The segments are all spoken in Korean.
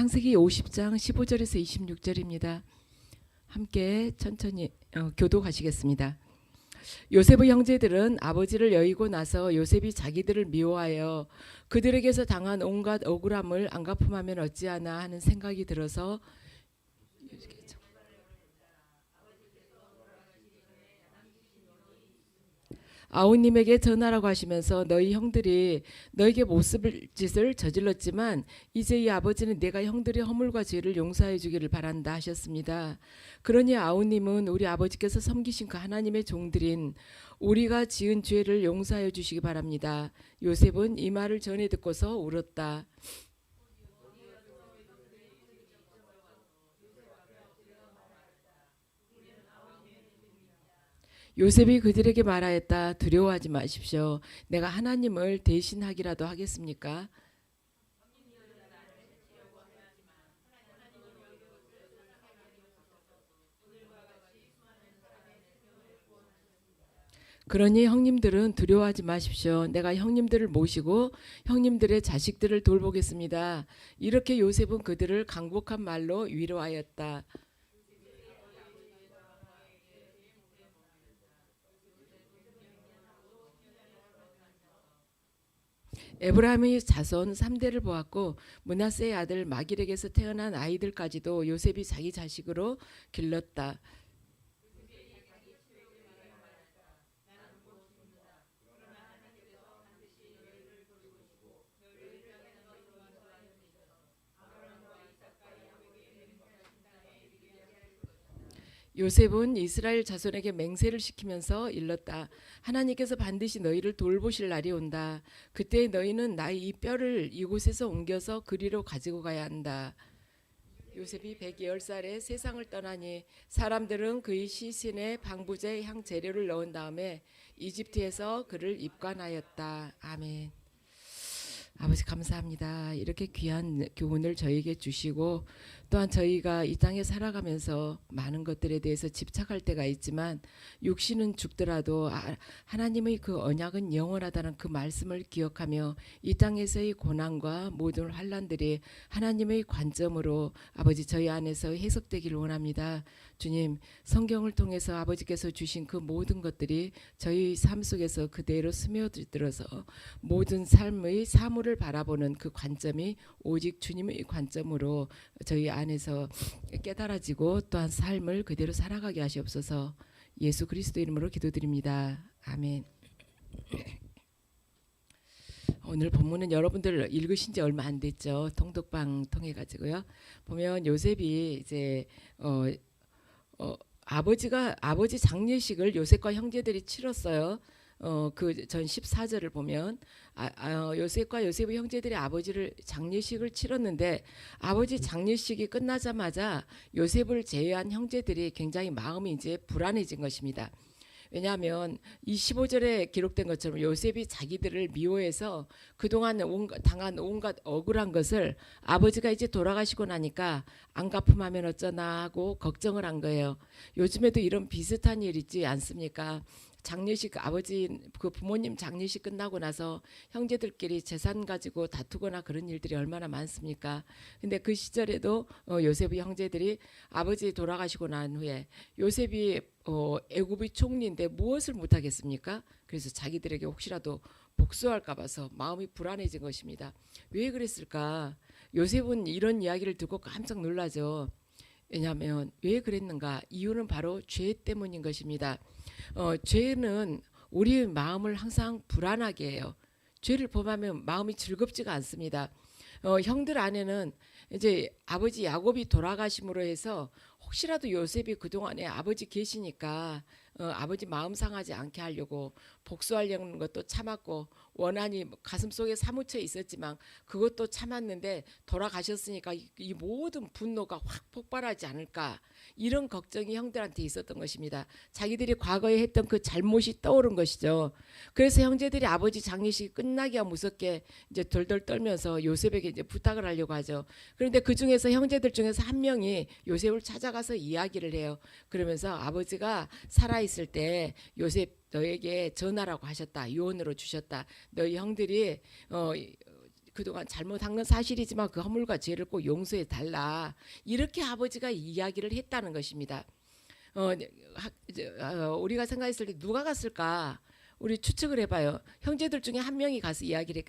창세기 50장 15절에서 26절입니다. 함께 천천히 교독하시겠습니다. 요셉의 형제들은 아버지를 여의고 나서 요셉이 자기들을 미워하여 그들에게서 당한 온갖 억울함을 안 갚음하면 어찌하나 하는 생각이 들어서 아우님에게 전하라고 하시면서 너희 형들이 너에게 못쓸 짓을 저질렀지만 이제 이 아버지는 내가 형들의 허물과 죄를 용서해 주기를 바란다 하셨습니다. 그러니 아우님은 우리 아버지께서 섬기신 그 하나님의 종들인 우리가 지은 죄를 용서해 주시기 바랍니다. 요셉은 이 말을 전해 듣고서 울었다. 요셉이 그들에게 말하였다. 두려워하지 마십시오. 내가 하나님을 대신하기라도 하겠습니까? 그러니 형님들은 두려워하지 마십시오. 내가 형님들을 모시고 형님들의 자식들을 돌보겠습니다. 이렇게 요셉은 그들을 강복한 말로 위로하였다. 에브라임의 자손 3대를 보았고 므낫세의 아들 마길에게서 태어난 아이들까지도 요셉이 자기 자식으로 길렀다. 요셉은 이스라엘 자손에게 맹세를 시키면서 일렀다. 하나님께서 반드시 너희를 돌보실 날이 온다. 그때 너희는 나의 이 뼈를 이곳에서 옮겨서 그리로 가지고 가야 한다. 요셉이 110살에 세상을 떠나니 사람들은 그의 시신에 방부제 향 재료를 넣은 다음에 이집트에서 그를 입관하였다. 아멘. 아버지 감사합니다. 이렇게 귀한 교훈을 저에게 주시고 또한 저희가 이 땅에 살아가면서 많은 것들에 대해서 집착할 때가 있지만 육신은 죽더라도 하나님의 그 언약은 영원하다는 그 말씀을 기억하며 이 땅에서의 고난과 모든 환난들이 하나님의 관점으로 아버지 저희 안에서 해석되기를 원합니다. 주님, 성경을 통해서 아버지께서 주신 그 모든 것들이 저희 삶 속에서 그대로 스며들어서 모든 삶의 사물을 바라보는 그 관점이 오직 주님의 관점으로 저희 안에서 깨달아지고 또한 삶을 그대로 살아가게 하시옵소서. 예수 그리스도 이름으로 기도드립니다. 아멘. 오늘 본문은 여러분들 읽으신 지 얼마 안 됐죠. 통독방 통해 가지고요. 보면 요셉이 이제 아버지 장례식을 요셉과 형제들이 치렀어요. 그 전 14절을 보면 요셉과 요셉의 형제들이 아버지를 장례식을 치렀는데 아버지 장례식이 끝나자마자 요셉을 제외한 형제들이 굉장히 마음이 이제 불안해진 것입니다. 왜냐하면 이 15절에 기록된 것처럼 요셉이 자기들을 미워해서 그동안 당한 온갖 억울한 것을 아버지가 이제 돌아가시고 나니까 안 갚음하면 어쩌나 하고 걱정을 한 거예요. 요즘에도 이런 비슷한 일 있지 않습니까? 장례식 아버지 그 부모님 장례식 끝나고 나서 형제들끼리 재산 가지고 다투거나 그런 일들이 얼마나 많습니까? 근데 그 시절에도 요셉의 형제들이 아버지 돌아가시고 난 후에 요셉이 애굽의 총리인데 무엇을 못하겠습니까? 그래서 자기들에게 혹시라도 복수할까 봐서 마음이 불안해진 것입니다. 왜 그랬을까? 요셉은 이런 이야기를 듣고 깜짝 놀라죠. 왜냐하면 왜 그랬는가? 이유는 바로 죄 때문인 것입니다. 죄는 우리의 마음을 항상 불안하게 해요. 죄를 범하면 마음이 즐겁지가 않습니다. 형들 안에는 이제 아버지 야곱이 돌아가심으로 해서 혹시라도 요셉이 그동안에 아버지 계시니까 아버지 마음 상하지 않게 하려고 복수하려는 것도 참았고 원한이 가슴속에 사무쳐 있었지만 그것도 참았는데 돌아가셨으니까 이 모든 분노가 확 폭발하지 않을까 이런 걱정이 형들한테 있었던 것입니다. 자기들이 과거에 했던 그 잘못이 떠오른 것이죠. 그래서 형제들이 아버지 장례식이 끝나기가 무섭게 이제 덜덜 떨면서 요셉에게 이제 부탁을 하려고 하죠. 그런데 그 중에서 형제들 중에서 한 명이 요셉을 찾아가서 이야기를 해요. 그러면서 아버지가 살아있을 때 요셉 너에게 전하라고 하셨다. 유언으로 주셨다. 너희 형들이 그동안 잘못한 건 사실이지만 그 허물과 죄를 꼭 용서해 달라. 이렇게 아버지가 이야기를 했다는 것입니다. 우리가 생각했을 때 누가 갔을까? 우리 추측을 해봐요. 형제들 중에 한 명이 가서 이야기를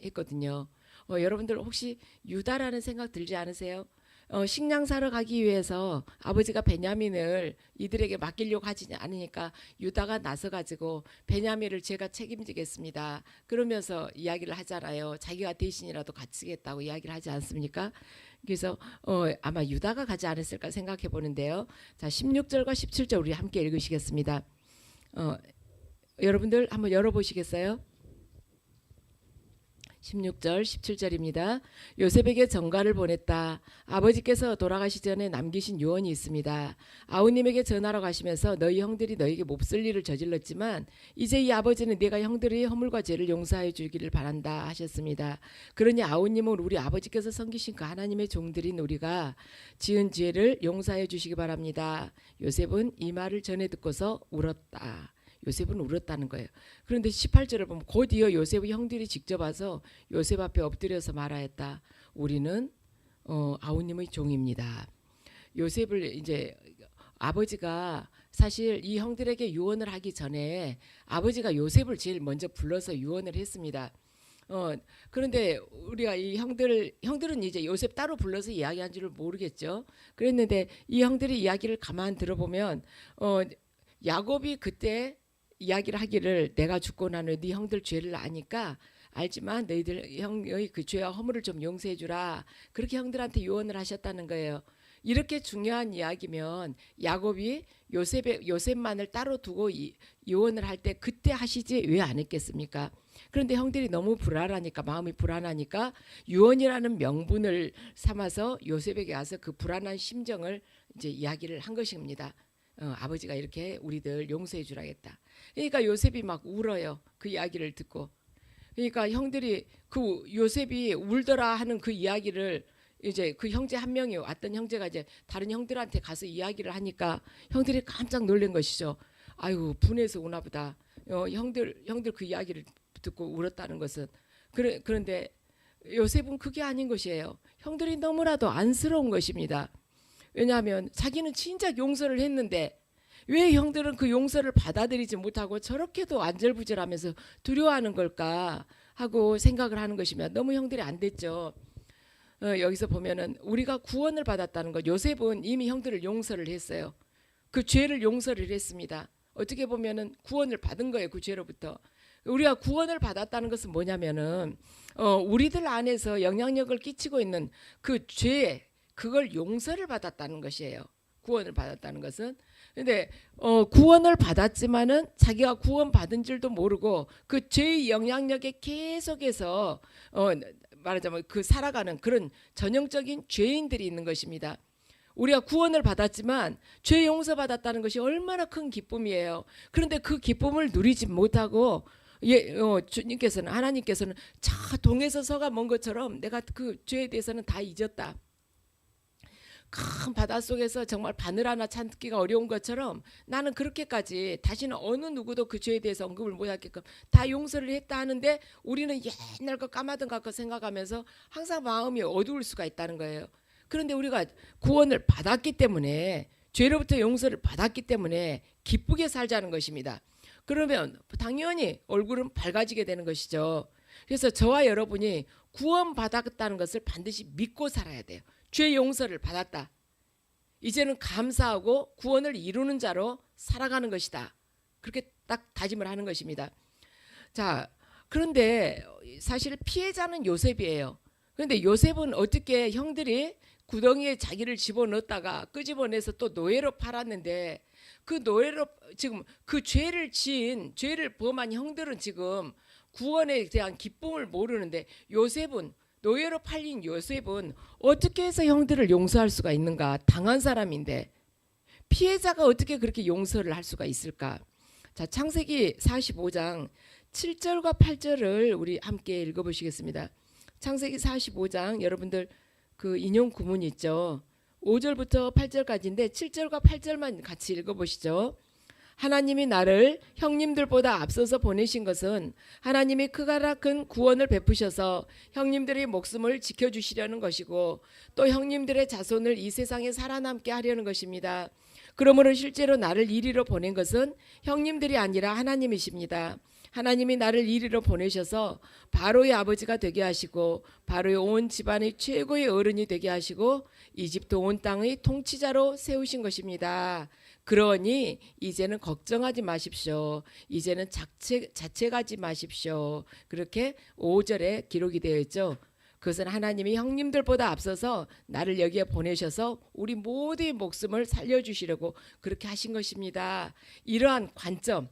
했거든요. 여러분들 혹시 유다라는 생각 들지 않으세요? 식량 사러 가기 위해서 아버지가 베냐민을 이들에게 맡기려고 하지 않으니까 유다가 나서가지고 베냐민을 제가 책임지겠습니다. 그러면서 이야기를 하잖아요. 자기가 대신이라도 갇히겠다고 이야기를 하지 않습니까? 그래서 아마 유다가 가지 않았을까 생각해 보는데요. 자, 16절과 17절 우리 함께 읽으시겠습니다. 여러분들 한번 열어보시겠어요? 16절 17절입니다. 요셉에게 전가를 보냈다. 아버지께서 돌아가시 전에 남기신 유언이 있습니다. 아우님에게 전하러 가시면서 너희 형들이 너에게 몹쓸 일을 저질렀지만 이제 이 아버지는 네가 형들의 허물과 죄를 용서해 주기를 바란다 하셨습니다. 그러니 아우님은 우리 아버지께서 섬기신 그 하나님의 종들인 우리가 지은 죄를 용서해 주시기 바랍니다. 요셉은 이 말을 전해 듣고서 울었다. 요셉은 울었다는 거예요. 그런데 18절을 보면 곧이어 요셉의 형들이 직접 와서 요셉 앞에 엎드려서 말하였다. 우리는 아우님의 종입니다. 요셉을 이제 아버지가 사실 이 형들에게 유언을 하기 전에 아버지가 요셉을 제일 먼저 불러서 유언을 했습니다. 그런데 우리가 이 형들은 이제 요셉 따로 불러서 이야기한 줄을 모르겠죠. 그랬는데 이 형들의 이야기를 가만 들어보면 야곱이 그때 이야기를 하기를 내가 죽고 난 후에 네 형들 죄를 아니까 알지만 너희들 형의 그 죄와 허물을 좀 용서해 주라. 그렇게 형들한테 유언을 하셨다는 거예요. 이렇게 중요한 이야기면 야곱이 요셉만을 따로 두고 유언을 할 때 그때 하시지 왜 안 했겠습니까? 그런데 형들이 너무 불안하니까 마음이 불안하니까 유언이라는 명분을 삼아서 요셉에게 와서 그 불안한 심정을 이제 이야기를 한 것입니다. 아버지가 이렇게 우리들 용서해 주라겠다. 그러니까 요셉이 막 울어요. 그 이야기를 듣고. 그러니까 형들이 그 요셉이 울더라 하는 그 이야기를 이제 그 형제 한 명이 왔던 형제가 이제 다른 형들한테 가서 이야기를 하니까 형들이 깜짝 놀란 것이죠. 아유 분해서 우나 보다. 형들 그 이야기를 듣고 울었다는 것은 그런데 요셉은 그게 아닌 것이에요. 형들이 너무나도 안쓰러운 것입니다. 왜냐하면 자기는 진짜 용서를 했는데 왜 형들은 그 용서를 받아들이지 못하고 저렇게도 안절부절하면서 두려워하는 걸까 하고 생각을 하는 것이면 너무 형들이 안 됐죠. 여기서 보면은 우리가 구원을 받았다는 것. 요셉은 이미 형들을 용서를 했어요. 그 죄를 용서를 했습니다. 어떻게 보면은 구원을 받은 거예요. 그 죄로부터. 우리가 구원을 받았다는 것은 뭐냐면은 우리들 안에서 영향력을 끼치고 있는 그 죄, 그걸 용서를 받았다는 것이에요. 구원을 받았다는 것은. 근데 구원을 받았지만은 자기가 구원 받은 줄도 모르고 그 죄의 영향력에 계속해서 말하자면 그 살아가는 그런 전형적인 죄인들이 있는 것입니다. 우리가 구원을 받았지만 죄 용서 받았다는 것이 얼마나 큰 기쁨이에요. 그런데 그 기쁨을 누리지 못하고 주님께서는 하나님께서는 저 동에서 서가 먼 것처럼 내가 그 죄에 대해서는 다 잊었다. 큰 바닷속에서 정말 바늘 하나 찾기가 어려운 것처럼 나는 그렇게까지 다시는 어느 누구도 그 죄에 대해서 언급을 못하게끔 다 용서를 했다 하는데 우리는 옛날 거 까마득 거 생각하면서 항상 마음이 어두울 수가 있다는 거예요. 그런데 우리가 구원을 받았기 때문에 죄로부터 용서를 받았기 때문에 기쁘게 살자는 것입니다. 그러면 당연히 얼굴은 밝아지게 되는 것이죠. 그래서 저와 여러분이 구원받았다는 것을 반드시 믿고 살아야 돼요. 죄 용서를 받았다. 이제는 감사하고 구원을 이루는 자로 살아가는 것이다. 그렇게 딱 다짐을 하는 것입니다. 자, 그런데 사실 피해자는 요셉이에요. 그런데 요셉은 어떻게 형들이 구덩이에 자기를 집어넣었다가 끄집어내서 또 노예로 팔았는데 그 노예로 지금 그 죄를 범한 형들은 지금 구원에 대한 기쁨을 모르는데 노예로 팔린 요셉은 어떻게 해서 형들을 용서할 수가 있는가? 당한 사람인데 피해자가 어떻게 그렇게 용서를 할 수가 있을까? 자, 창세기 45장 7절과 8절을 우리 함께 읽어보시겠습니다. 창세기 45장 여러분들 그 인용 구문이 있죠. 5절부터 8절까지인데 7절과 8절만 같이 읽어보시죠. 하나님이 나를 형님들보다 앞서서 보내신 것은 하나님이 크가큰 구원을 베푸셔서 형님들의 목숨을 지켜주시려는 것이고 또 형님들의 자손을 이 세상에 살아남게 하려는 것입니다. 그러므로 실제로 나를 이리로 보낸 것은 형님들이 아니라 하나님이십니다. 하나님이 나를 이리로 보내셔서 바로의 아버지가 되게 하시고 바로의 온 집안의 최고의 어른이 되게 하시고 이집트 온 땅의 통치자로 세우신 것입니다. 그러니 이제는 걱정하지 마십시오. 이제는 자책하지 마십시오. 그렇게 5절에 기록이 되어 있죠. 그것은 하나님이 형님들보다 앞서서 나를 여기에 보내셔서 우리 모두의 목숨을 살려주시려고 그렇게 하신 것입니다. 이러한 관점,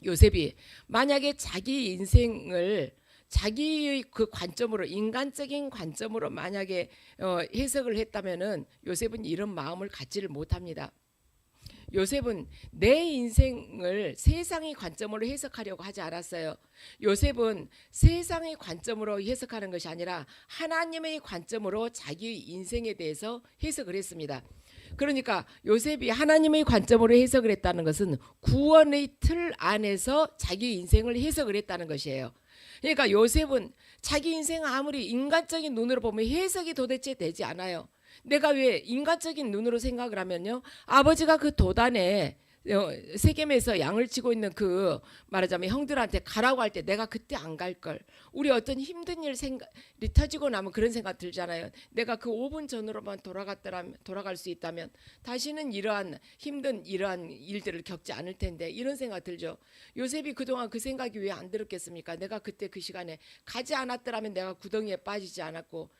요셉이 만약에 자기 인생을 자기의 그 관점으로, 인간적인 관점으로 만약에 해석을 했다면은 요셉은 이런 마음을 갖지를 못합니다. 요셉은 내 인생을 세상의 관점으로 해석하려고 하지 않았어요. 요셉은 세상의 관점으로 해석하는 것이 아니라 하나님의 관점으로 자기 인생에 대해서 해석을 했습니다. 그러니까 요셉이 하나님의 관점으로 해석을 했다는 것은 구원의 틀 안에서 자기 인생을 해석을 했다는 것이에요. 그러니까 요셉은 자기 인생 아무리 인간적인 눈으로 보면 해석이 도대체 되지 않아요. 내가 왜 인간적인 눈으로 생각을 하면요, 아버지가 그 도단에 세겜에서 양을 치고 있는 그 말하자면 형들한테 가라고 할 때 내가 그때 안 갈 걸. 우리 어떤 힘든 일이 터지고 나면 그런 생각 들잖아요. 내가 그 5분 전으로만 돌아갈 수 있다면 다시는 이러한 힘든 이러한 일들을 겪지 않을 텐데, 이런 생각 들죠. 요셉이 그동안 그 생각이 왜 안 들었겠습니까? 내가 그때 그 시간에 가지 않았더라면 내가 구덩이에 빠지지 않았고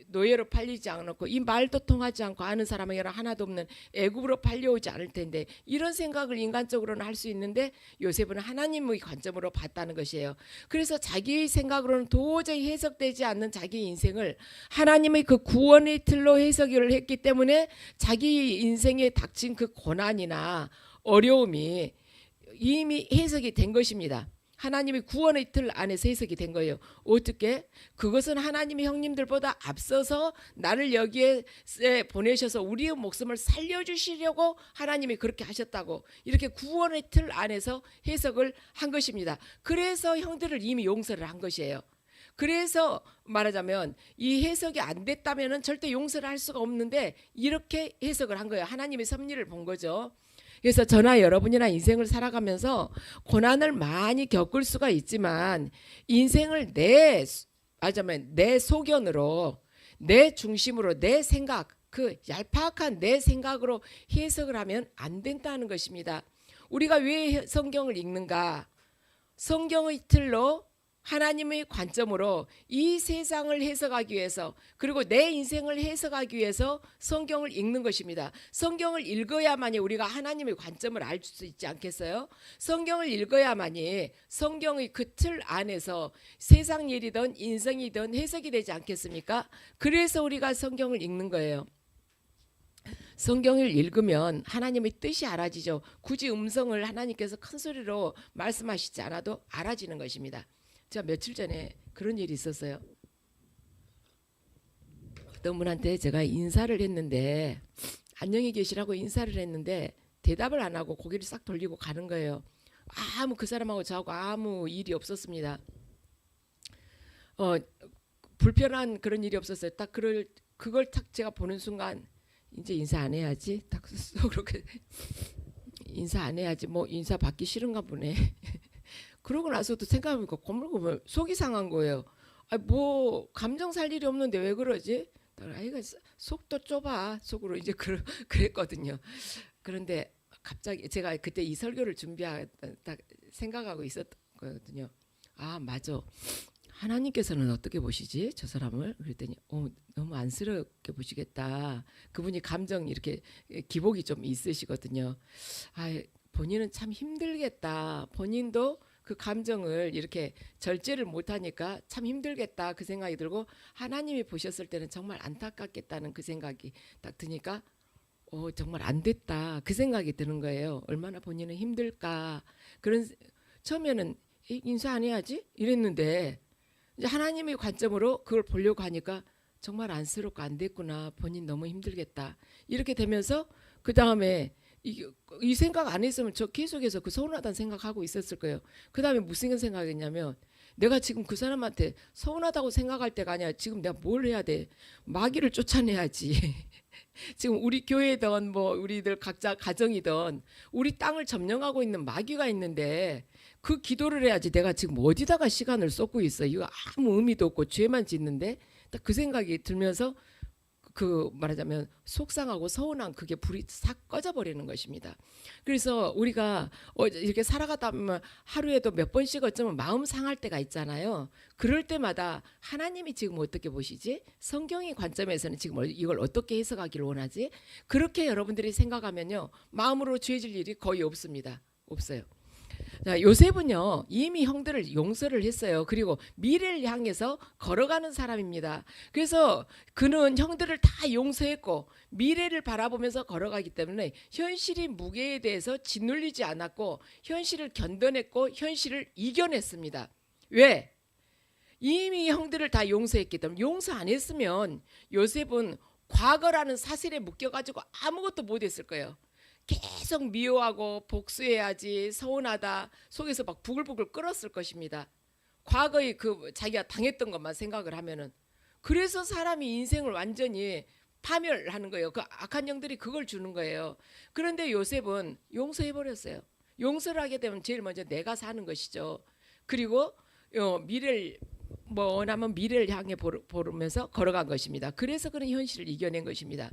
노예로 팔리지 않았고 이 말도 통하지 않고 아는 사람이 하나도 없는 애굽으로 팔려오지 않을 텐데, 이런 생각을 인간적으로는 할 수 있는데 요셉은 하나님의 관점으로 봤다는 것이에요. 그래서 자기의 생각으로는 도저히 해석되지 않는 자기 인생을 하나님의 그 구원의 틀로 해석을 했기 때문에 자기 인생에 닥친 그 고난이나 어려움이 이미 해석이 된 것입니다. 하나님의 구원의 틀 안에서 해석이 된 거예요. 어떻게? 그것은 하나님의 형님들보다 앞서서 나를 여기에 보내셔서 우리의 목숨을 살려주시려고 하나님이 그렇게 하셨다고, 이렇게 구원의 틀 안에서 해석을 한 것입니다. 그래서 형들을 이미 용서를 한 것이에요. 그래서 말하자면 이 해석이 안 됐다면 절대 용서를 할 수가 없는데 이렇게 해석을 한 거예요. 하나님의 섭리를 본 거죠. 그래서 저나 여러분이나 인생을 살아가면서 고난을 많이 겪을 수가 있지만 인생을 내 소견으로, 내 중심으로, 내 생각, 그 얄팍한 내 생각으로 해석을 하면 안 된다는 것입니다. 우리가 왜 성경을 읽는가? 성경의 틀로 하나님의 관점으로 이 세상을 해석하기 위해서, 그리고 내 인생을 해석하기 위해서 성경을 읽는 것입니다. 성경을 읽어야만이 우리가 하나님의 관점을 알 수 있지 않겠어요? 성경을 읽어야만이 성경의 그 틀 안에서 세상 일이든 인생이든 해석이 되지 않겠습니까? 그래서 우리가 성경을 읽는 거예요. 성경을 읽으면 하나님의 뜻이 알아지죠. 굳이 음성을 하나님께서 큰 소리로 말씀하시지 않아도 알아지는 것입니다. 제가 며칠 전에 그런 일이 있었어요. 어떤 분한테 제가 인사를 했는데, 안녕히 계시라고 인사를 했는데 대답을 안 하고 고개를 싹 돌리고 가는 거예요. 그 사람하고 저하고 아무 일이 없었습니다. 불편한 그런 일이 없었어요. 딱 그걸 딱 제가 보는 순간 이제 인사 안 해야지, 딱 속으로 인사 안 해야지, 뭐 인사 받기 싫은가 보네. 그러고 나서도 생각해보니까 고물고물 속이 상한 거예요. 뭐 감정 살 일이 없는데 왜 그러지? 아이가 속도 좁아, 속으로 이제 그랬거든요. 그런데 갑자기 제가 그때 이 설교를 준비하다 생각하고 있었거든요. 맞아. 하나님께서는 어떻게 보시지? 저 사람을? 그랬더니 너무 안쓰럽게 보시겠다. 그분이 감정 이렇게 기복이 좀 있으시거든요. 본인은 참 힘들겠다. 본인도 그 감정을 이렇게 절제를 못하니까 참 힘들겠다, 그 생각이 들고 하나님이 보셨을 때는 정말 안타깝겠다는 그 생각이 딱 드니까 정말 안 됐다, 그 생각이 드는 거예요. 얼마나 본인은 힘들까. 처음에는 인사 안 해야지 이랬는데 이제 하나님의 관점으로 그걸 보려고 하니까 정말 안쓰럽고 안 됐구나, 본인 너무 힘들겠다, 이렇게 되면서 그 다음에 이 생각 안 했으면 저 계속해서 그 서운하다는 생각하고 있었을 거예요. 그 다음에 무슨 생각했냐면 내가 지금 그 사람한테 서운하다고 생각할 때가 아니야. 지금 내가 뭘 해야 돼? 마귀를 쫓아내야지. 지금 우리 교회든 뭐 우리들 각자 가정이든 우리 땅을 점령하고 있는 마귀가 있는데 그 기도를 해야지. 내가 지금 어디다가 시간을 쏟고 있어? 이거 아무 의미도 없고 죄만 짓는데 딱 그 생각이 들면서 그 말하자면 속상하고 서운한 그게 불이 싹 꺼져 버리는 것입니다. 그래서 우리가 이렇게 살아가다 보면 하루에도 몇 번씩 어쩌면 마음 상할 때가 있잖아요. 그럴 때마다 하나님이 지금 어떻게 보시지? 성경의 관점에서는 지금 이걸 어떻게 해석하기를 원하지? 그렇게 여러분들이 생각하면요, 마음으로 죄질 일이 거의 없습니다. 없어요. 자, 요셉은요 이미 형들을 용서를 했어요. 그리고 미래를 향해서 걸어가는 사람입니다. 그래서 그는 형들을 다 용서했고 미래를 바라보면서 걸어가기 때문에 현실의 무게에 대해서 짓눌리지 않았고 현실을 견뎌냈고 현실을 이겨냈습니다. 왜? 이미 형들을 다 용서했기 때문에. 용서 안 했으면 요셉은 과거라는 사슬에 묶여가지고 아무것도 못했을 거예요. 계속 미워하고 복수해야지, 서운하다 속에서 막 부글부글 끓었을 것입니다. 과거의 그 자기가 당했던 것만 생각을 하면은. 그래서 사람이 인생을 완전히 파멸하는 거예요. 그 악한 영들이 그걸 주는 거예요. 그런데 요셉은 용서해버렸어요. 용서를 하게 되면 제일 먼저 내가 사는 것이죠. 그리고 미래를 원하면 미래를 향해 보면서 걸어간 것입니다. 그래서 그런 현실을 이겨낸 것입니다.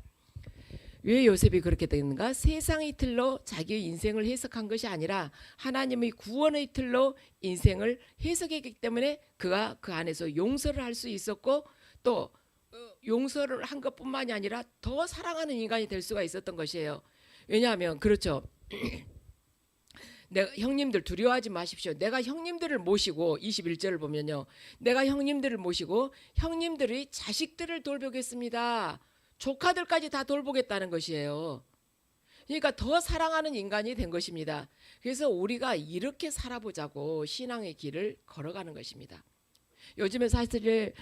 왜 요셉이 그렇게 됐는가? 세상의 틀로 자기의 인생을 해석한 것이 아니라 하나님의 구원의 틀로 인생을 해석했기 때문에 그가 그 안에서 용서를 할 수 있었고 또 용서를 한 것뿐만이 아니라 더 사랑하는 인간이 될 수가 있었던 것이에요. 왜냐하면 그렇죠. 내가 형님들 두려워하지 마십시오. 내가 형님들을 모시고 21절을 보면요. 내가 형님들을 모시고 형님들의 자식들을 돌보겠습니다. 조카들까지 다 돌보겠다는 것이에요. 그러니까 더 사랑하는 인간이 된 것입니다. 그래서 우리가 이렇게 살아보자고 신앙의 길을 걸어가는 것입니다. 요즘에 사실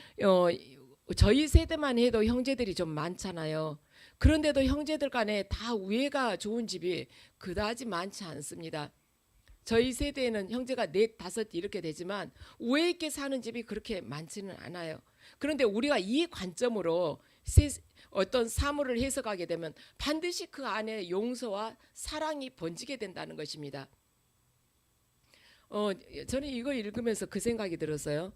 저희 세대만 해도 형제들이 좀 많잖아요. 그런데도 형제들 간에 다 우애가 좋은 집이 그다지 많지 않습니다. 저희 세대에는 형제가 4, 5 이렇게 되지만 우애 있게 사는 집이 그렇게 많지는 않아요. 그런데 우리가 이 관점으로 어떤 사물을 해석하게 되면 반드시 그 안에 용서와 사랑이 번지게 된다는 것입니다. 저는 이거 읽으면서 그 생각이 들었어요.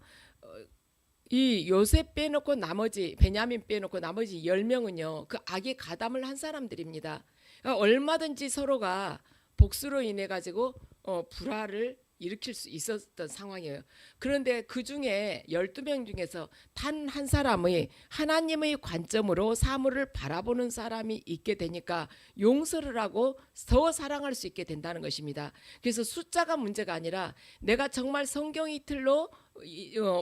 이 요셉 빼놓고 나머지 베냐민 빼놓고 나머지 10명은요 그 악에 가담을 한 사람들입니다. 그러니까 얼마든지 서로가 복수로 인해 가지고 불화를 일으킬 수 있었던 상황이에요. 그런데 그 중에 12명 중에서 단 한 사람의 하나님의 관점으로 사물을 바라보는 사람이 있게 되니까 용서를 하고 더 사랑할 수 있게 된다는 것입니다. 그래서 숫자가 문제가 아니라 내가 정말 성경의 틀로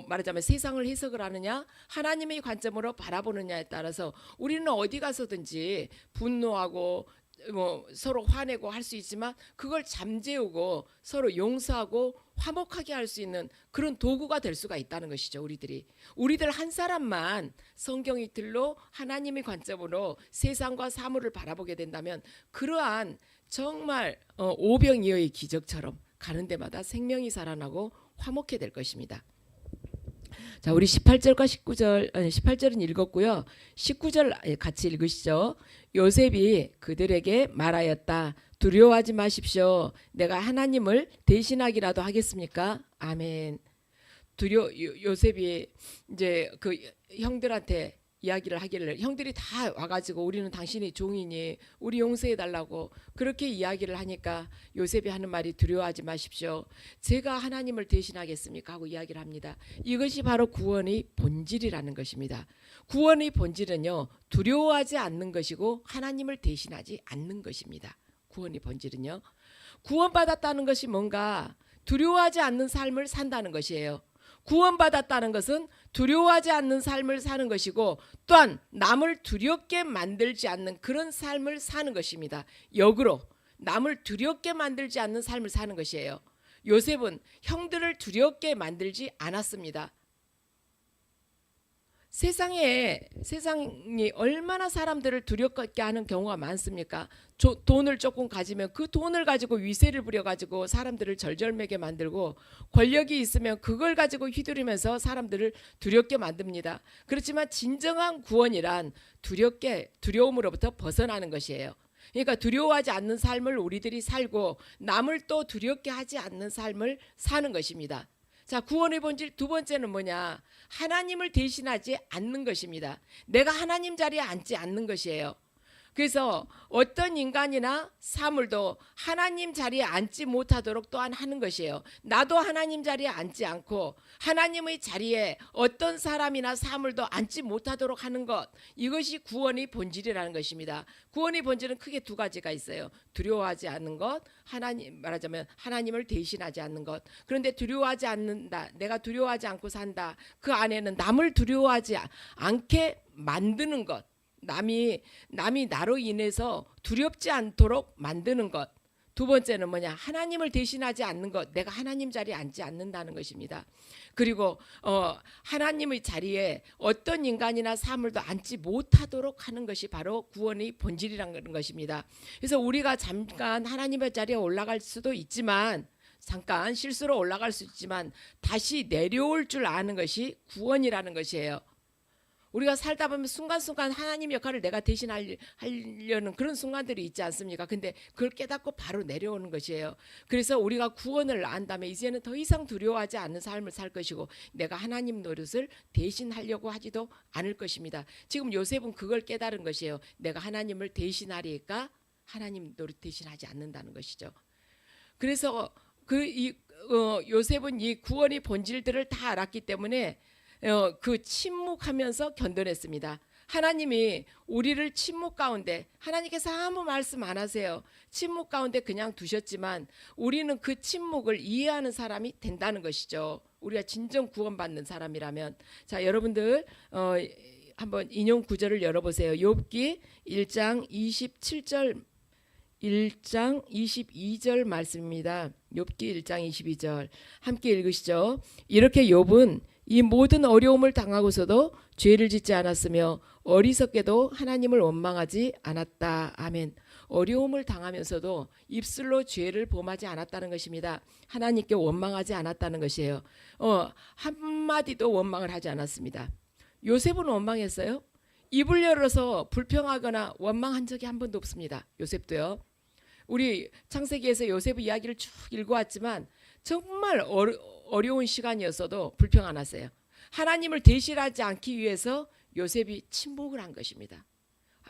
말하자면 세상을 해석을 하느냐 하나님의 관점으로 바라보느냐에 따라서 우리는 어디 가서든지 분노하고 서로 화내고 할 수 있지만 그걸 잠재우고 서로 용서하고 화목하게 할 수 있는 그런 도구가 될 수가 있다는 것이죠. 우리들 한 사람만 성경의 틀로 하나님의 관점으로 세상과 사물을 바라보게 된다면 그러한 정말 오병이어의 기적처럼 가는 데마다 생명이 살아나고 화목해 될 것입니다. 자, 우리 18절과 19절, 18절은 읽었고요. 19절 같이 읽으시죠. 요셉이 그들에게 말하였다. 두려워하지 마십시오. 내가 하나님을 대신하기라도 하겠습니까? 아멘. 요셉이 이제 그 형들한테 이야기를 하기를 형들이 다 와가지고 우리는 당신이 종이니 우리 용서해달라고 그렇게 이야기를 하니까 요셉이 하는 말이 두려워하지 마십시오. 제가 하나님을 대신하겠습니까? 하고 이야기를 합니다. 이것이 바로 구원의 본질이라는 것입니다. 구원의 본질은요 두려워하지 않는 것이고 하나님을 대신하지 않는 것입니다. 구원의 본질은요 구원받았다는 것이 뭔가 두려워하지 않는 삶을 산다는 것이에요. 구원받았다는 것은 두려워하지 않는 삶을 사는 것이고 또한 남을 두렵게 만들지 않는 그런 삶을 사는 것입니다. 역으로 남을 두렵게 만들지 않는 삶을 사는 것이에요. 요셉은 형들을 두렵게 만들지 않았습니다. 세상이 얼마나 사람들을 두렵게 하는 경우가 많습니까? 돈을 조금 가지면 그 돈을 가지고 위세를 부려가지고 사람들을 절절매게 만들고, 권력이 있으면 그걸 가지고 휘두르면서 사람들을 두렵게 만듭니다. 그렇지만 진정한 구원이란 두려움으로부터 벗어나는 것이에요. 그러니까 두려워하지 않는 삶을 우리들이 살고 남을 또 두렵게 하지 않는 삶을 사는 것입니다. 자, 구원의 본질 두 번째는 뭐냐? 하나님을 대신하지 않는 것입니다. 내가 하나님 자리에 앉지 않는 것이에요. 그래서 어떤 인간이나 사물도 하나님 자리에 앉지 못하도록 또한 하는 것이에요. 나도 하나님 자리에 앉지 않고 하나님의 자리에 어떤 사람이나 사물도 앉지 못하도록 하는 것, 이것이 구원의 본질이라는 것입니다. 구원의 본질은 크게 두 가지가 있어요. 두려워하지 않는 것, 말하자면 하나님을 대신하지 않는 것. 그런데 두려워하지 않는다, 내가 두려워하지 않고 산다, 그 안에는 남을 두려워하지 않게 만드는 것, 남이 나로 인해서 두렵지 않도록 만드는 것. 두 번째는 뭐냐? 하나님을 대신하지 않는 것, 내가 하나님 자리에 앉지 않는다는 것입니다. 그리고 하나님의 자리에 어떤 인간이나 사물도 앉지 못하도록 하는 것이 바로 구원의 본질이라는 것입니다. 그래서 우리가 잠깐 하나님의 자리에 올라갈 수도 있지만, 잠깐 실수로 올라갈 수 있지만 다시 내려올 줄 아는 것이 구원이라는 것이에요. 우리가 살다 보면 순간순간 하나님 역할을 내가 대신하려는 그런 순간들이 있지 않습니까? 근데 그걸 깨닫고 바로 내려오는 것이에요. 그래서 우리가 구원을 안 다음에 이제는 더 이상 두려워하지 않는 삶을 살 것이고, 내가 하나님 노릇을 대신하려고 하지도 않을 것입니다. 지금 요셉은 그걸 깨달은 것이에요. 내가 하나님을 대신하리까 하나님 노릇 대신하지 않는다는 것이죠. 그래서 요셉은 이 구원의 본질들을 다 알았기 때문에 그 침묵하면서 견뎌냈습니다. 하나님이 우리를 침묵 가운데, 하나님께서 아무 말씀 안 하세요. 침묵 가운데 그냥 두셨지만 우리는 그 침묵을 이해하는 사람이 된다는 것이죠. 우리가 진정 구원받는 사람이라면. 자, 여러분들 한번 인용 구절을 열어보세요. 욥기 1장 27절 1장 22절 말씀입니다. 욥기 1장 22절 함께 읽으시죠. 이렇게 욥은 이 모든 어려움을 당하고서도 죄를 짓지 않았으며 어리석게도 하나님을 원망하지 않았다. 아멘. 어려움을 당하면서도 입술로 죄를 범하지 않았다는 것입니다. 하나님께 원망하지 않았다는 것이에요. 한마디도 원망을 하지 않았습니다. 요셉은 원망했어요? 입을 열어서 불평하거나 원망한 적이 한 번도 없습니다. 요셉도요. 우리 창세기에서 요셉의 이야기를 쭉 읽어왔지만 정말 어려운 시간이었어도 불평 안 하세요. 하나님을 대신하지 않기 위해서 요셉이 침묵을 한 것입니다.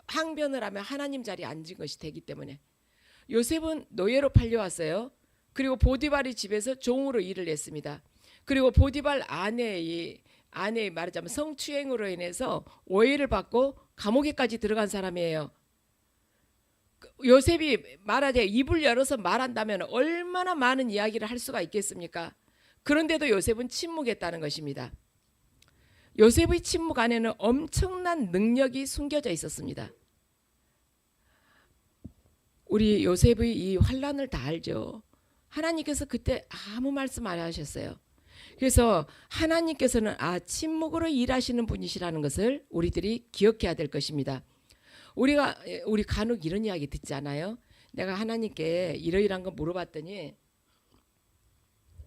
항변을 하면 하나님 자리에 앉은 것이 되기 때문에. 요셉은 노예로 팔려왔어요. 그리고 보디발의 집에서 종으로 일을 했습니다. 그리고 보디발 아내의 말하자면 성추행으로 인해서 오해를 받고 감옥에까지 들어간 사람이에요. 요셉이 말하되 입을 열어서 말한다면 얼마나 많은 이야기를 할 수가 있겠습니까? 그런데도 요셉은 침묵했다는 것입니다. 요셉의 침묵 안에는 엄청난 능력이 숨겨져 있었습니다. 우리 요셉의 이 환난을 다 알죠. 하나님께서 그때 아무 말씀 안 하셨어요. 그래서 하나님께서는 침묵으로 일하시는 분이시라는 것을 우리들이 기억해야 될 것입니다. 우리 간혹 이런 이야기 듣지 않아요? 내가 하나님께 이러이러한 거 물어봤더니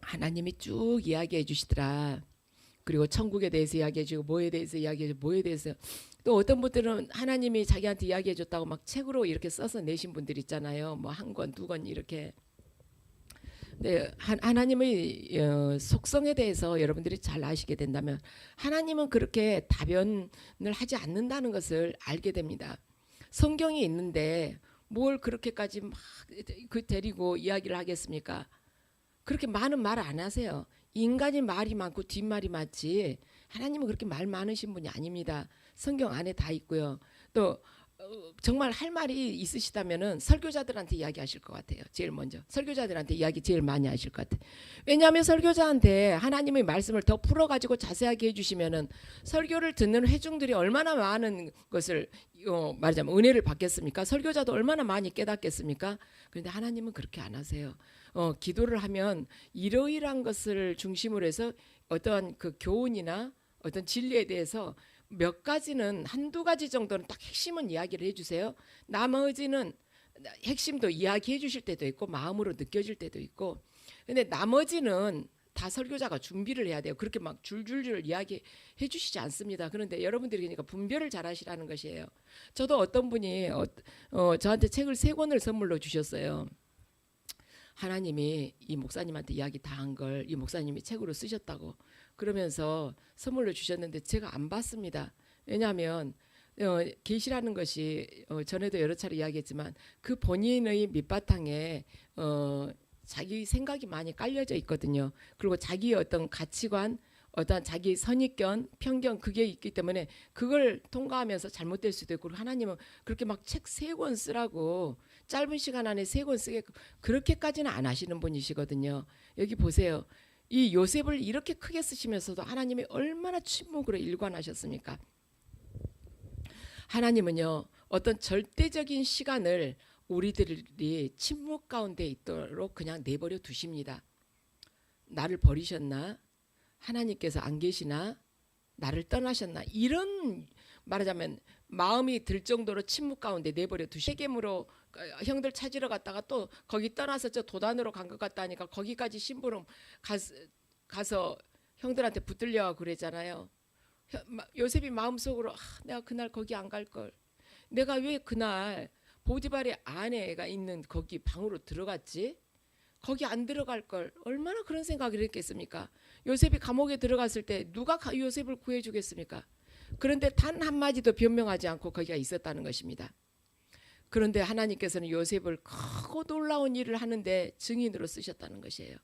하나님이 쭉 이야기해 주시더라. 그리고 천국에 대해서 이야기해 주고 뭐에 대해서 이야기해 주고 뭐에 대해서, 또 어떤 분들은 하나님이 자기한테 이야기해 줬다고 막 책으로 이렇게 써서 내신 분들 있잖아요. 뭐 한 권, 두 권 이렇게. 네, 하나님의 속성에 대해서 여러분들이 잘 아시게 된다면 하나님은 그렇게 답변을 하지 않는다는 것을 알게 됩니다. 성경이 있는데 뭘 그렇게까지 막 데리고 이야기를 하겠습니까? 그렇게 많은 말 안 하세요. 인간이 말이 많고 뒷말이 많지 하나님은 그렇게 말 많으신 분이 아닙니다. 성경 안에 다 있고요. 또 정말 할 말이 있으시다면은 설교자들한테 이야기하실 것 같아요. 제일 먼저 설교자들한테 이야기 제일 많이 하실 것 같아요. 왜냐하면 설교자한테 하나님의 말씀을 더 풀어가지고 자세하게 해주시면은 설교를 듣는 회중들이 얼마나 많은 것을 말하자면 은혜를 받겠습니까? 설교자도 얼마나 많이 깨닫겠습니까? 그런데 하나님은 그렇게 안 하세요. 기도를 하면 이러이러한 것을 중심으로 해서 어떤 그 교훈이나 어떤 진리에 대해서 몇 가지는 한두 가지 정도는 딱 핵심은 이야기를 해주세요. 나머지는 핵심도 이야기해 주실 때도 있고 마음으로 느껴질 때도 있고, 근데 나머지는 다 설교자가 준비를 해야 돼요. 그렇게 막 줄줄줄 이야기해 주시지 않습니다. 그런데 여러분들이 그러니까 분별을 잘 하시라는 것이에요. 저도 어떤 분이 저한테 책을 3권을 선물로 주셨어요. 하나님이 이 목사님한테 이야기 다 한 걸 이 목사님이 책으로 쓰셨다고 그러면서 선물로 주셨는데 제가 안 봤습니다. 왜냐하면 계시라는 것이 전에도 여러 차례 이야기했지만 그 본인의 밑바탕에 자기 생각이 많이 깔려져 있거든요. 그리고 자기의 어떤 가치관, 어떤 자기 선입견, 편견 그게 있기 때문에 그걸 통과하면서 잘못될 수도 있고, 하나님은 그렇게 막 책 3권 쓰라고 짧은 시간 안에 3권 쓰게끔 그렇게까지는 안 하시는 분이시거든요. 여기 보세요. 이 요셉을 이렇게 크게 쓰시면서도 하나님이 얼마나 침묵으로 일관하셨습니까? 하나님은요, 어떤 절대적인 시간을 우리들이 침묵 가운데 있도록 그냥 내버려 두십니다. 나를 버리셨나? 하나님께서 안 계시나? 나를 떠나셨나? 이런 말하자면 마음이 들 정도로 침묵 가운데 내버려 두시고, 세겜으로 형들 찾으러 갔다가 또 거기 떠나서 저 도단으로 간 것 같다 하니까 거기까지 심부름 가서 형들한테 붙들려고 그랬잖아요. 요셉이 마음속으로 내가 그날 거기 안 갈 걸, 내가 왜 그날 보디발의 아내가 있는 거기 방으로 들어갔지? 거기 안 들어갈 걸, 얼마나 그런 생각을 했겠습니까? 요셉이 감옥에 들어갔을 때 누가 요셉을 구해주겠습니까? 그런데 단 한마디도 변명하지 않고 거기가 있었다는 것입니다. 그런데 하나님께서는 요셉을 크고 놀라운 일을 하는데 증인으로 쓰셨다는 것이에요.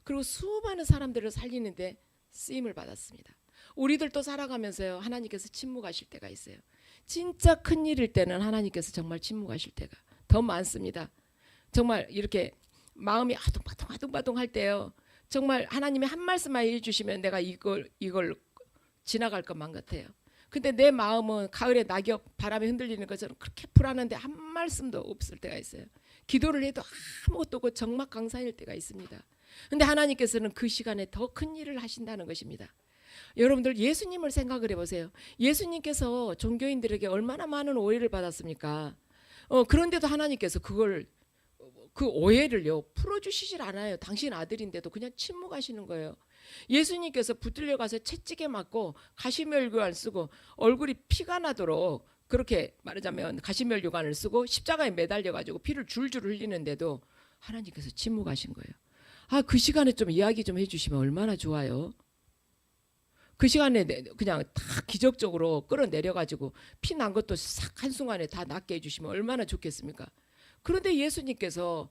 그리고 수많은 사람들을 살리는데 쓰임을 받았습니다. 우리들도 살아가면서요, 하나님께서 침묵하실 때가 있어요. 진짜 큰 일일 때는 하나님께서 정말 침묵하실 때가 더 많습니다. 정말 이렇게 마음이 아둥바둥 할 때요, 정말 하나님이 한 말씀만 해주시면 내가 이걸 지나갈 것만 같아요. 근데 내 마음은 가을에 낙엽 바람에 흔들리는 것처럼 그렇게 불안한데 한 말씀도 없을 때가 있어요. 기도를 해도 아무것도 없고 적막강산일 때가 있습니다. 근데 하나님께서는 그 시간에 더 큰 일을 하신다는 것입니다. 여러분들 예수님을 생각을 해보세요. 예수님께서 종교인들에게 얼마나 많은 오해를 받았습니까? 그런데도 하나님께서 그 오해를요 풀어주시질 않아요. 당신 아들인데도 그냥 침묵하시는 거예요. 예수님께서 붙들려 가서 채찍에 맞고 가시면류관 쓰고 얼굴이 피가 나도록 그렇게 말하자면 가시면류관을 쓰고 십자가에 매달려 가지고 피를 줄줄 흘리는데도 하나님께서 침묵하신 거예요. 그 시간에 좀 이야기 좀 해주시면 얼마나 좋아요. 그 시간에 그냥 다 기적적으로 끌어내려 가지고 피 난 것도 싹 한순간에 다 낫게 해주시면 얼마나 좋겠습니까? 그런데 예수님께서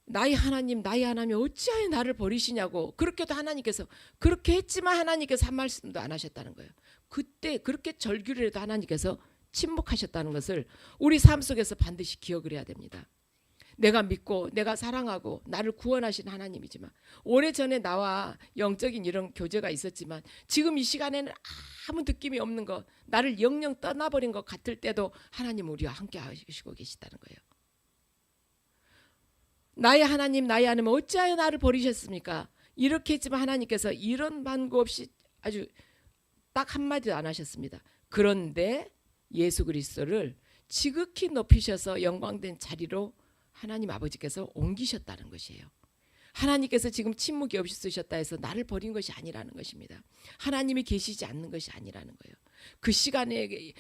나의 하나님 어찌하여 나를 버리시냐고, 그렇게도 하나님께서 그렇게 했지만 하나님께서 한 말씀도 안 하셨다는 거예요. 그때 그렇게 절규를 해도 하나님께서 침묵하셨다는 것을 우리 삶 속에서 반드시 기억을 해야 됩니다. 내가 믿고 내가 사랑하고 나를 구원하신 하나님이지만, 오래전에 나와 영적인 이런 교제가 있었지만 지금 이 시간에는 아무 느낌이 없는 것, 나를 영영 떠나버린 것 같을 때도 하나님 우리와 함께 하시고 계시다는 거예요. 나의 하나님 어찌하여 나를 버리셨습니까? 이렇게 했지만 하나님께서 이런 반구 없이 아주 딱 한마디도 안 하셨습니다. 그런데 예수 그리스도를 지극히 높이셔서 영광된 자리로 하나님 아버지께서 옮기셨다는 것이에요. 하나님께서 지금 침묵이 없이 쓰셨다 해서 나를 버린 것이 아니라는 것입니다. 하나님이 계시지 않는 것이 아니라는 거예요. 그 시간에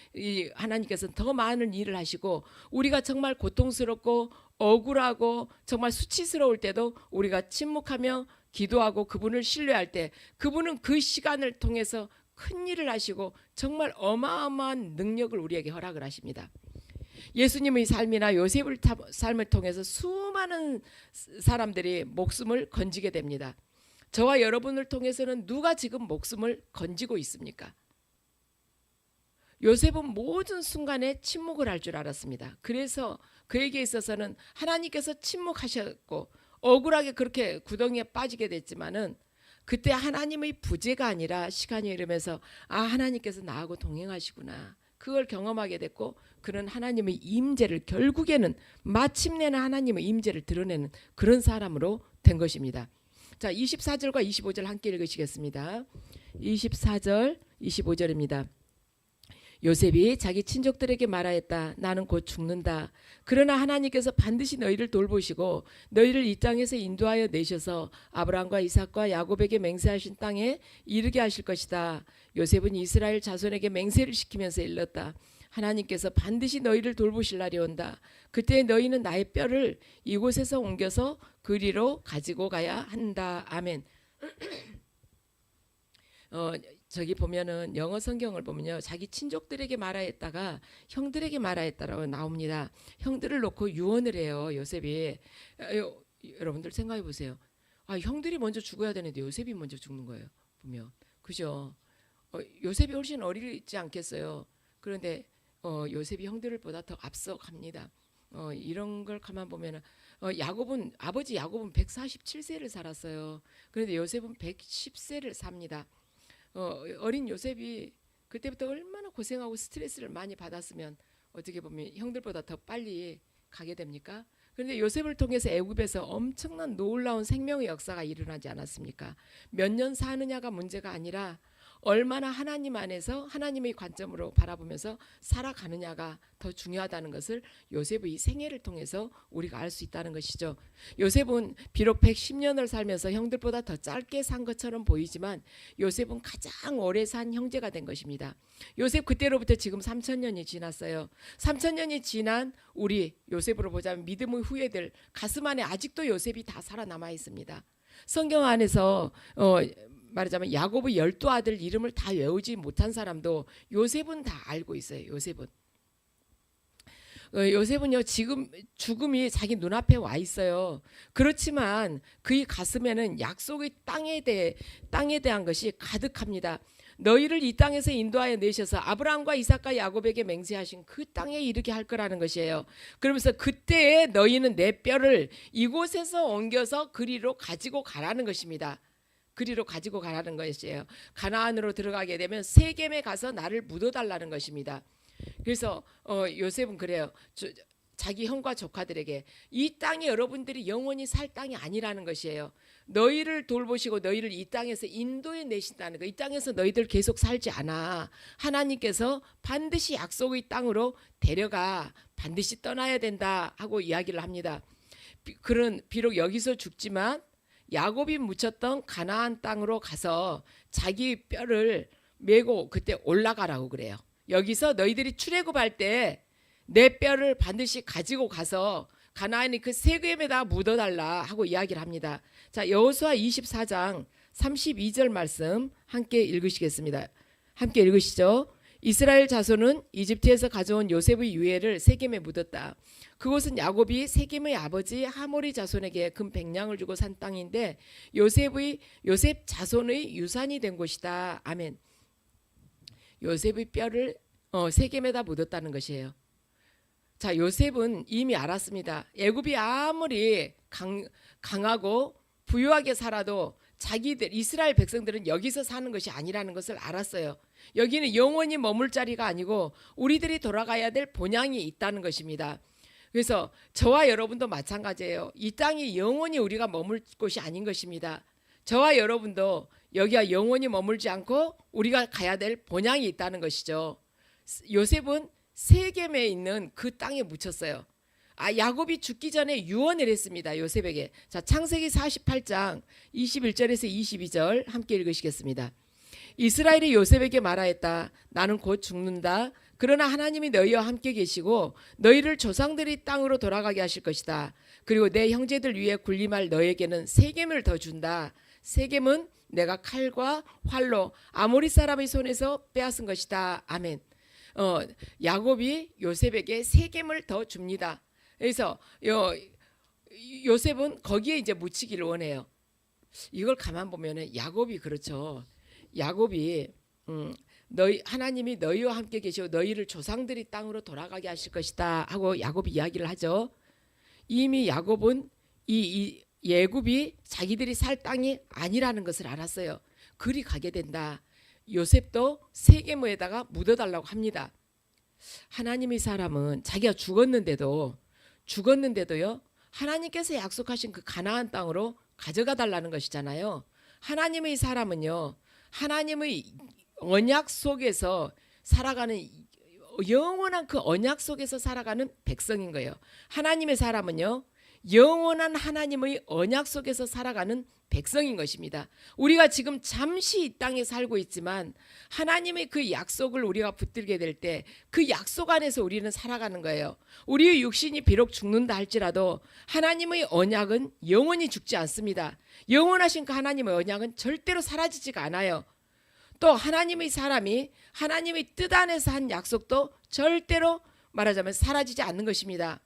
하나님께서 더 많은 일을 하시고, 우리가 정말 고통스럽고 억울하고 정말 수치스러울 때도 우리가 침묵하며 기도하고 그분을 신뢰할 때 그분은 그 시간을 통해서 큰 일을 하시고 정말 어마어마한 능력을 우리에게 허락을 하십니다. 예수님의 삶이나 요셉의 삶을 통해서 수많은 사람들이 목숨을 건지게 됩니다. 저와 여러분을 통해서는 누가 지금 목숨을 건지고 있습니까? 요셉은 모든 순간에 침묵을 할 줄 알았습니다. 그래서 그에게 있어서는 하나님께서 침묵하셨고 억울하게 그렇게 구덩이에 빠지게 됐지만은, 그때 하나님의 부재가 아니라 시간이 흐르면서 하나님께서 나하고 동행하시구나, 그걸 경험하게 됐고, 그런 하나님의 임재를 결국에는 마침내는 하나님의 임재를 드러내는 그런 사람으로 된 것입니다. 자, 24절과 25절 함께 읽으시겠습니다. 24절 25절입니다. 요셉이 자기 친족들에게 말하였다. 나는 곧 죽는다. 그러나 하나님께서 반드시 너희를 돌보시고 너희를 이 땅에서 인도하여 내셔서 아브라함과 이삭과 야곱에게 맹세하신 땅에 이르게 하실 것이다. 요셉은 이스라엘 자손에게 맹세를 시키면서 일렀다. 하나님께서 반드시 너희를 돌보실 날이 온다. 그때 너희는 나의 뼈를 이곳에서 옮겨서 그리로 가지고 가야 한다. 아멘. 저기 보면은 영어 성경을 보면요, 자기 친족들에게 말하였다가 형들에게 말하였다라고 나옵니다. 형들을 놓고 유언을 해요, 요셉이. 여러분들 생각해 보세요. 형들이 먼저 죽어야 되는데 요셉이 먼저 죽는 거예요, 보면. 그죠? 요셉이 훨씬 어리지 않겠어요. 그런데 요셉이 형들보다 더 앞서갑니다. 이런 걸 가만 보면은 아버지 야곱은 147세를 살았어요. 그런데 요셉은 110세를 삽니다. 어린 요셉이 그때부터 얼마나 고생하고 스트레스를 많이 받았으면 어떻게 보면 형들보다 더 빨리 가게 됩니까? 그런데 요셉을 통해서 애굽에서 엄청난 놀라운 생명의 역사가 일어나지 않았습니까? 몇 년 사느냐가 문제가 아니라 얼마나 하나님 안에서 하나님의 관점으로 바라보면서 살아가느냐가 더 중요하다는 것을 요셉의 생애를 통해서 우리가 알 수 있다는 것이죠. 요셉은 비록 110년을 살면서 형들보다 더 짧게 산 것처럼 보이지만 요셉은 가장 오래 산 형제가 된 것입니다. 요셉 그때로부터 지금 3000년이 지났어요. 3000년이 지난 우리 요셉으로 보자면 믿음의 후예들 가슴 안에 아직도 요셉이 다 살아남아 있습니다. 성경 안에서 말하자면 야곱의 12아들 이름을 다 외우지 못한 사람도 요셉은 다 알고 있어요. 요셉은요 지금 죽음이 자기 눈앞에 와 있어요. 그렇지만 그의 가슴에는 약속의 땅에 대한 것이 가득합니다. 너희를 이 땅에서 인도하여 내셔서 아브라함과 이삭과 야곱에게 맹세하신 그 땅에 이르게 할 거라는 것이에요. 그러면서 그때에 너희는 내 뼈를 이곳에서 옮겨서 그리로 가지고 가라는 것입니다. 그리로 가지고 가라는 것이에요. 가나안으로 들어가게 되면 세겜에 가서 나를 묻어달라는 것입니다. 그래서 요셉은 그래요. 자기 형과 조카들에게 이 땅이 여러분들이 영원히 살 땅이 아니라는 것이에요. 너희를 돌보시고 너희를 이 땅에서 인도해 내신다는 거. 이 땅에서 너희들 계속 살지 않아. 하나님께서 반드시 약속의 땅으로 데려가. 반드시 떠나야 된다 하고 이야기를 합니다. 비록 여기서 죽지만 야곱이 묻혔던 가나안 땅으로 가서 자기 뼈를 메고 그때 올라가라고 그래요. 여기서 너희들이 출애굽할 때 내 뼈를 반드시 가지고 가서 가나안의 그 세겜에다 묻어달라 하고 이야기를 합니다. 자, 여호수아 24장 32절 말씀 함께 읽으시겠습니다. 함께 읽으시죠. 이스라엘 자손은 이집트에서 가져온 요셉의 유해를 세겜에 묻었다. 그곳은 야곱이 세겜의 아버지 하모리 자손에게 금 100냥을 주고 산 땅인데 요셉 자손의 유산이 된 곳이다. 아멘. 요셉의 뼈를 세겜에다 묻었다는 것이에요. 자, 요셉은 이미 알았습니다. 애굽이 아무리 강하고 부유하게 살아도 자기들 이스라엘 백성들은 여기서 사는 것이 아니라는 것을 알았어요. 여기는 영원히 머물 자리가 아니고 우리들이 돌아가야 될 본향이 있다는 것입니다. 그래서 저와 여러분도 마찬가지예요. 이 땅이 영원히 우리가 머물 곳이 아닌 것입니다. 저와 여러분도 여기가 영원히 머물지 않고 우리가 가야 될 본향이 있다는 것이죠. 요셉은 세겜에 있는 그 땅에 묻혔어요. 야곱이 죽기 전에 유언을 했습니다. 요셉에게. 자, 창세기 48장 21절에서 22절 함께 읽으시겠습니다. 이스라엘이 요셉에게 말하였다. 나는 곧 죽는다. 그러나 하나님이 너희와 함께 계시고 너희를 조상들의 땅으로 돌아가게 하실 것이다. 그리고 내 형제들 위에 군림할 너에게는 세겜을 더 준다. 세겜은 내가 칼과 활로 아모리 사람의 손에서 빼앗은 것이다. 아멘. 야곱이 요셉에게 세겜을 더 줍니다. 그래서 요셉은 거기에 이제 묻히기를 원해요. 이걸 가만 보면은 야곱이 그렇죠. 야곱이 하나님이 너희와 함께 계시고 너희를 조상들이 땅으로 돌아가게 하실 것이다 하고 야곱이 이야기를 하죠. 이미 야곱은 이 애굽이 자기들이 살 땅이 아니라는 것을 알았어요. 그리 가게 된다. 요셉도 세겜에다가 묻어달라고 합니다. 하나님의 사람은 자기가 죽었는데도요 하나님께서 약속하신 그 가나안 땅으로 가져가 달라는 것이잖아요. 하나님의 사람은요 하나님의 언약 속에서 살아가는 영원한 그 언약 속에서 살아가는 백성인 거예요. 하나님의 사람은요, 영원한 하나님의 언약 속에서 살아가는 백성인 것입니다. 우리가 지금 잠시 이 땅에 살고 있지만 하나님의 그 약속을 우리가 붙들게 될 때 그 약속 안에서 우리는 살아가는 거예요. 우리의 육신이 비록 죽는다 할지라도 하나님의 언약은 영원히 죽지 않습니다. 영원하신 그 하나님의 언약은 절대로 사라지지가 않아요. 또 하나님의 사람이 하나님의 뜻 안에서 한 약속도 절대로 말하자면 사라지지 않는 것입니다.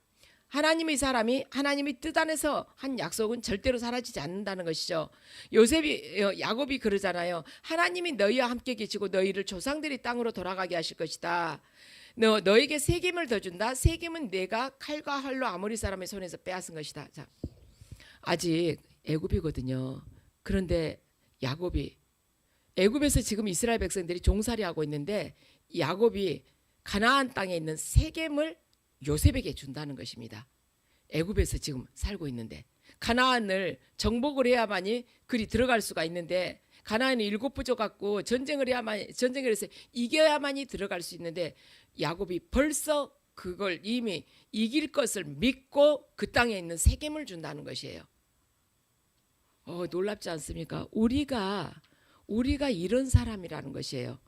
하나님의 사람이 하나님의 뜻 안에서 한 약속은 절대로 사라지지 않는다는 것이죠. 야곱이 그러잖아요. 하나님이 너희와 함께 계시고 너희를 조상들이 땅으로 돌아가게 하실 것이다. 너에게 세김을 더 준다. 세김은 내가 칼과 활로 아모리 사람의 손에서 빼앗은 것이다. 자, 아직 애굽이거든요. 그런데 야곱이 애굽에서 지금 이스라엘 백성들이 종살이하고 있는데 야곱이 가나안 땅에 있는 세겜을 요셉에게 준다는 것입니다. 애굽에서 지금 살고 있는데 가나안을 정복을 해야만이 그리 들어갈 수가 있는데 가나안은 7부족 갖고 전쟁을 해서 이겨야만이 들어갈 수 있는데 야곱이 벌써 그걸 이미 이길 것을 믿고 그 땅에 있는 세겜을 준다는 것이에요. 놀랍지 않습니까? 우리가 이런 사람이라는 것이에요.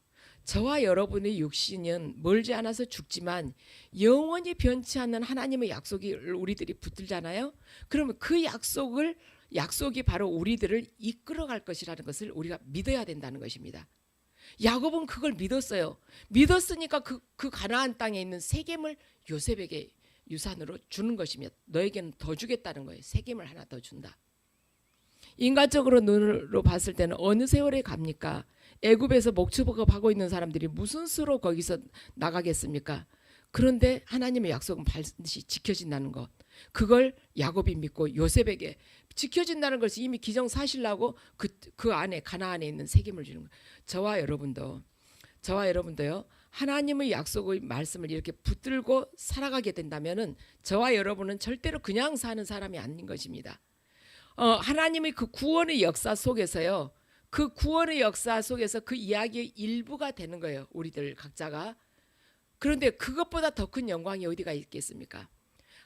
저와 여러분의 육신은 멀지 않아서 죽지만 영원히 변치 않는 하나님의 약속이 우리들이 붙들잖아요. 그러면 그 약속이 바로 우리들을 이끌어갈 것이라는 것을 우리가 믿어야 된다는 것입니다. 야곱은 그걸 믿었어요. 믿었으니까 그 가나안 땅에 있는 세겜을 요셉에게 유산으로 주는 것이며 너에게는 더 주겠다는 거예요. 세겜을 하나 더 준다. 인간적으로 눈으로 봤을 때는 어느 세월에 갑니까? 애굽에서 목축업하고 있는 사람들이 무슨 수로 거기서 나가겠습니까? 그런데 하나님의 약속은 반드시 지켜진다는 것. 그걸 야곱이 믿고 요셉에게 지켜진다는 것을 이미 기정사실라고 그 안에 가나안에 있는 세겜을 주는 거예요. 저와 여러분도요. 하나님의 약속의 말씀을 이렇게 붙들고 살아가게 된다면은 저와 여러분은 절대로 그냥 사는 사람이 아닌 것입니다. 하나님의 그 구원의 역사 속에서요. 그 구원의 역사 속에서 그 이야기의 일부가 되는 거예요. 우리들 각자가. 그런데 그것보다 더 큰 영광이 어디가 있겠습니까?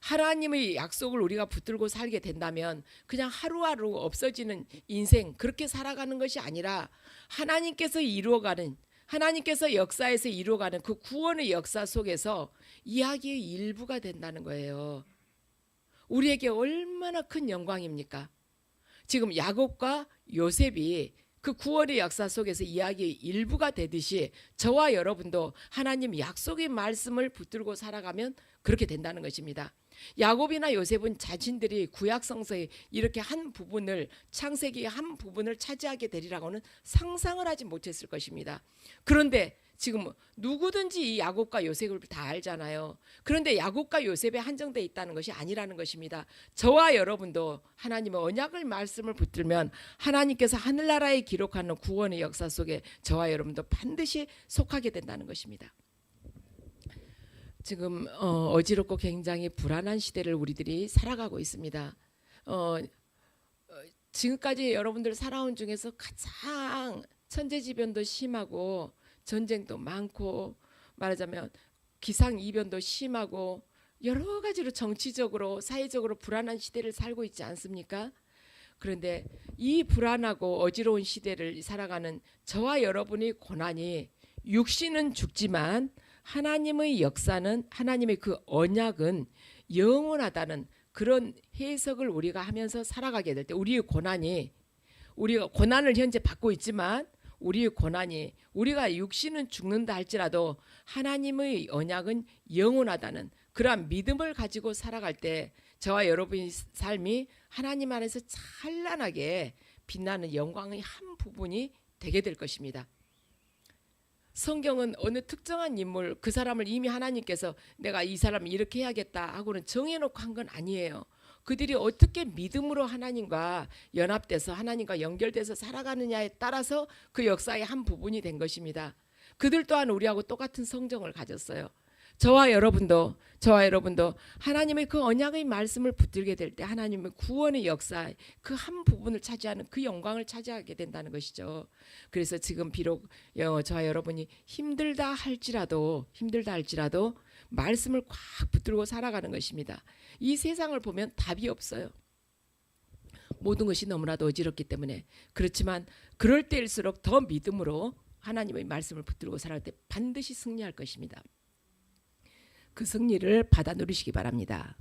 하나님의 약속을 우리가 붙들고 살게 된다면 그냥 하루하루 없어지는 인생 그렇게 살아가는 것이 아니라 하나님께서 역사에서 이루어가는 그 구원의 역사 속에서 이야기의 일부가 된다는 거예요. 우리에게 얼마나 큰 영광입니까? 지금 야곱과 요셉이 그 구원의 역사 속에서 이야기의 일부가 되듯이 저와 여러분도 하나님 약속의 말씀을 붙들고 살아가면 그렇게 된다는 것입니다. 야곱이나 요셉은 자신들이 구약 성서의 이렇게 한 부분을 창세기의 한 부분을 차지하게 되리라고는 상상을 하지 못했을 것입니다. 그런데 지금 누구든지 이 야곱과 요셉을 다 알잖아요. 그런데 야곱과 요셉에 한정되어 있다는 것이 아니라는 것입니다. 저와 여러분도 하나님의 언약을 말씀을 붙들면 하나님께서 하늘나라에 기록하는 구원의 역사 속에 저와 여러분도 반드시 속하게 된다는 것입니다. 지금 어지럽고 굉장히 불안한 시대를 우리들이 살아가고 있습니다. 지금까지 여러분들 살아온 중에서 가장 천재지변도 심하고 전쟁도 많고 말하자면 기상이변도 심하고 여러 가지로 정치적으로 사회적으로 불안한 시대를 살고 있지 않습니까? 그런데 이 불안하고 어지러운 시대를 살아가는 저와 여러분의 고난이 육신은 죽지만 하나님의 역사는 하나님의 그 언약은 영원하다는 그런 해석을 우리가 하면서 살아가게 될 때 우리가 고난을 현재 받고 있지만 우리의 고난이 우리가 육신은 죽는다 할지라도 하나님의 언약은 영원하다는 그러한 믿음을 가지고 살아갈 때 저와 여러분의 삶이 하나님 안에서 찬란하게 빛나는 영광의 한 부분이 되게 될 것입니다. 성경은 어느 특정한 인물 그 사람을 이미 하나님께서 내가 이 사람을 이렇게 해야겠다 하고는 정해놓고 한 건 아니에요. 그들이 어떻게 믿음으로 하나님과 연합돼서 하나님과 연결돼서 살아가느냐에 따라서 그 역사의 한 부분이 된 것입니다. 그들 또한 우리하고 똑같은 성정을 가졌어요. 저와 여러분도 저와 여러분도 하나님의 그 언약의 말씀을 붙들게 될 때 하나님의 구원의 역사 그 한 부분을 차지하는 그 영광을 차지하게 된다는 것이죠. 그래서 지금 비록 저와 여러분이 힘들다 할지라도 말씀을 꽉 붙들고 살아가는 것입니다. 이 세상을 보면 답이 없어요. 모든 것이 너무나도 어지럽기 때문에. 그렇지만 그럴 때일수록 더 믿음으로 하나님의 말씀을 붙들고 살아갈 때 반드시 승리할 것입니다. 그 승리를 받아 누리시기 바랍니다.